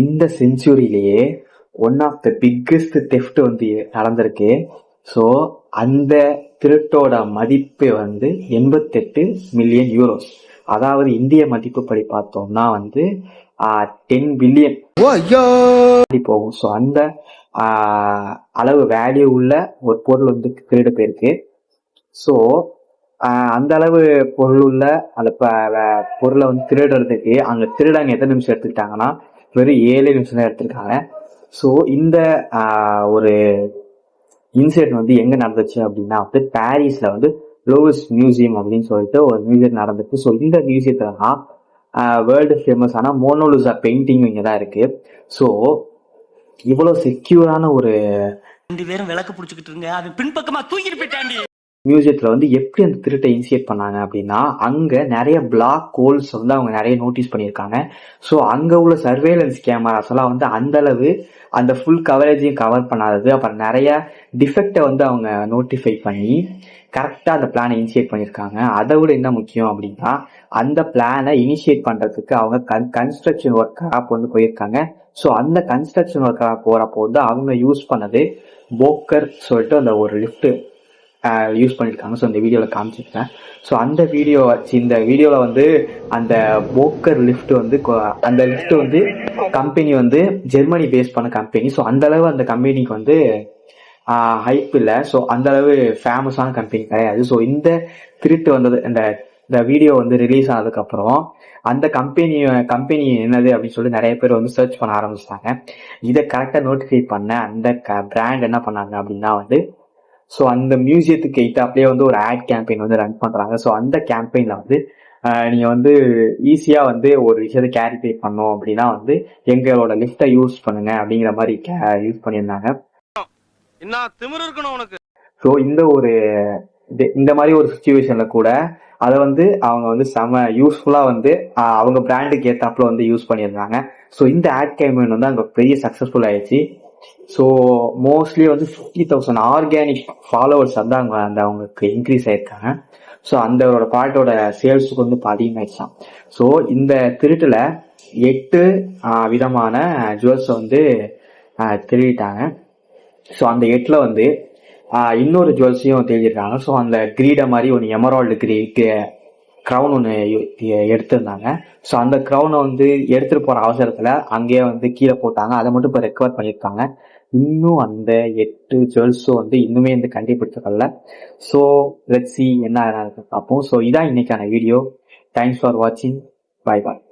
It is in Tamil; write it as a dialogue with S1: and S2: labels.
S1: இந்த செஞ்சுரியிலேயே one of the biggest theft வந்து நடந்திருக்கு. ஸோ அந்த திருட்டோட மதிப்பு வந்து 88 மில்லியன் யூரோஸ். அதாவது இந்திய மதிப்புப்படி பார்த்தோம்னா வந்து 10 பில்லியன் போகும். ஸோ அந்த அளவு வேல்யூ உள்ள ஒரு பொருள் வந்து திருடு போயிருக்கு. ஸோ அந்த அளவு பொருள் உள்ள அந்த பொருளை வந்து திருடுறதுக்கு அங்க திருடாங்க எத்தனை நிமிஷம் எடுத்துக்கிட்டாங்கன்னா வெறும் 7 நிமிஷம் தான் எடுத்திருக்காங்க. ஸோ இந்த ஒரு இன்சிடென்ட் வந்து எங்க நடந்துச்சு அப்படின்னா வந்து பாரிஸ்ல வந்து லோவஸ் மியூசியம் அப்படின்னு சொல்லிட்டு ஒரு மியூசியம் நடந்துச்சு. ஸோ இந்த மியூசியத்துல தான் வேர்ல்டு ஃபேமஸ் ஆன மோனோலிசா பெயிண்டிங் இங்க தான் இருக்கு. ஸோ இவ்வளவு செக்யூரான ஒரு
S2: 2 பேரும் விளக்கு பிடிச்சிக்கிட்டு இருங்க, அவன் பின்பக்கமா தூக்கிட்டு போயிட்டாண்டி.
S1: மியூசியத்துல வந்து எப்படி அந்த திருட்டை இனிஷியேட் பண்ணாங்க அப்படின்னா அங்க நிறைய பிளாக் ஹோல்ஸ் வந்து அவங்க நிறைய நோட்டீஸ் பண்ணியிருக்காங்க. ஸோ அங்க உள்ள சர்வேலன்ஸ் கேமராஸ் எல்லாம் வந்து அந்த அளவு அந்த ஃபுல் கவரேஜையும் கவர் பண்ணாதது. அப்புறம் நிறைய டிஃபெக்டை வந்து அவங்க நோட்டிஃபை பண்ணி கரெக்டா அந்த பிளானை இனிஷியேட் பண்ணியிருக்காங்க. அதை விட என்ன முக்கியம் அப்படின்னா அந்த பிளானை இனிஷியேட் பண்றதுக்கு அவங்க கன்ஸ்ட்ரக்ஷன் ஒர்க்கரா வந்து போயிருக்காங்க. ஸோ அந்த கன்ஸ்ட்ரக்ஷன் ஒர்க்கரா போறப்போ வந்து அவங்க யூஸ் பண்ணது போக்கர் சொல்லிட்டு அந்த ஒரு லிஃப்ட் யூஸ் பண்ணியிருக்காங்க. ஸோ இந்த வீடியோவில் காமிச்சிருக்கேன். ஸோ அந்த வீடியோ வச்சு இந்த வீடியோவில் வந்து அந்த போக்கர் லிஃப்ட் வந்து அந்த லிஃப்ட் வந்து கம்பெனி வந்து ஜெர்மனி பேஸ் பண்ண கம்பெனி. ஸோ அந்த அளவு அந்த கம்பெனிக்கு வந்து ஹைப் இல்லை. ஸோ அந்த அளவு ஃபேமஸான கம்பெனி கிடையாது. ஸோ இந்த திருட்டு வந்தது இந்த வீடியோ வந்து ரிலீஸ் ஆனதுக்கப்புறம் அந்த கம்பெனி என்னது அப்படின்னு சொல்லி நிறைய பேர் வந்து சர்ச் பண்ண ஆரம்பிச்சிட்டாங்க. இதை கரெக்டாக நோட்டிஃபை பண்ண அந்த பிராண்ட் என்ன பண்ணாங்க அப்படின்னா வந்து ஸோ அந்த மியூசியத்துக்கு எயிட்டாப்லேயே வந்து ஒரு ஆட் கேம்பெயின் வந்து ரன் பண்றாங்க. ஸோ அந்த கேம்பெயின்ல வந்து நீங்க வந்து ஈஸியா வந்து ஒரு விஷயத்தை கேரிஃபை பண்ணோம் அப்படின்னா வந்து எங்களோட லிஃப்டை யூஸ் பண்ணுங்க அப்படிங்கிற மாதிரி யூஸ் பண்ணியிருந்தாங்க. ஸோ இந்த மாதிரி ஒரு சுச்சுவேஷன்ல கூட அதை வந்து அவங்க வந்து செம யூஸ்ஃபுல்லா வந்து அவங்க பிராண்டுக்கு ஏத்தாப்புல வந்து யூஸ் பண்ணியிருந்தாங்க. ஸோ இந்த ஆட் கேம்பெயின் வந்து அங்க பெரிய சக்சஸ்ஃபுல் ஆயிடுச்சு. ஸோ மோஸ்ட்லி வந்து 50,000 ஆர்கானிக் ஃபாலோவர்ஸ் வந்து அவங்களுக்கு இன்க்ரீஸ் ஆயிருக்காங்க. ஸோ அந்த ஒரு பாட்டோட சேல்ஸுக்கு வந்து அதிகமாயிடுச்சான். ஸோ இந்த திருட்டுல 8 விதமான ஜுவல்ஸை வந்து திருடிட்டாங்க. ஸோ அந்த 8ல வந்து இன்னொரு ஜுவல்ஸையும் தேடிருக்காங்க. ஸோ அந்த கிரீடை மாதிரி ஒன்று எமரால்டு க்ரௌன் ஒன்று எடுத்திருந்தாங்க. ஸோ அந்த க்ரௌனை வந்து எடுத்துட்டு போற அவசரத்துல அங்கேயே வந்து கீழே போட்டாங்க. அதை மட்டும் இப்போ ரெக்கவர் பண்ணியிருக்காங்க. இன்னும் அந்த 8 ஜுவல்ஸும் வந்து இன்னுமே வந்து கண்டுபிடிச்சிடல. ஸோ லெட்ஸ் சீ என்ன பார்ப்போம். ஸோ இதான் இன்னைக்கான வீடியோ. தேங்க்ஸ் ஃபார் வாட்சிங். Bye bye.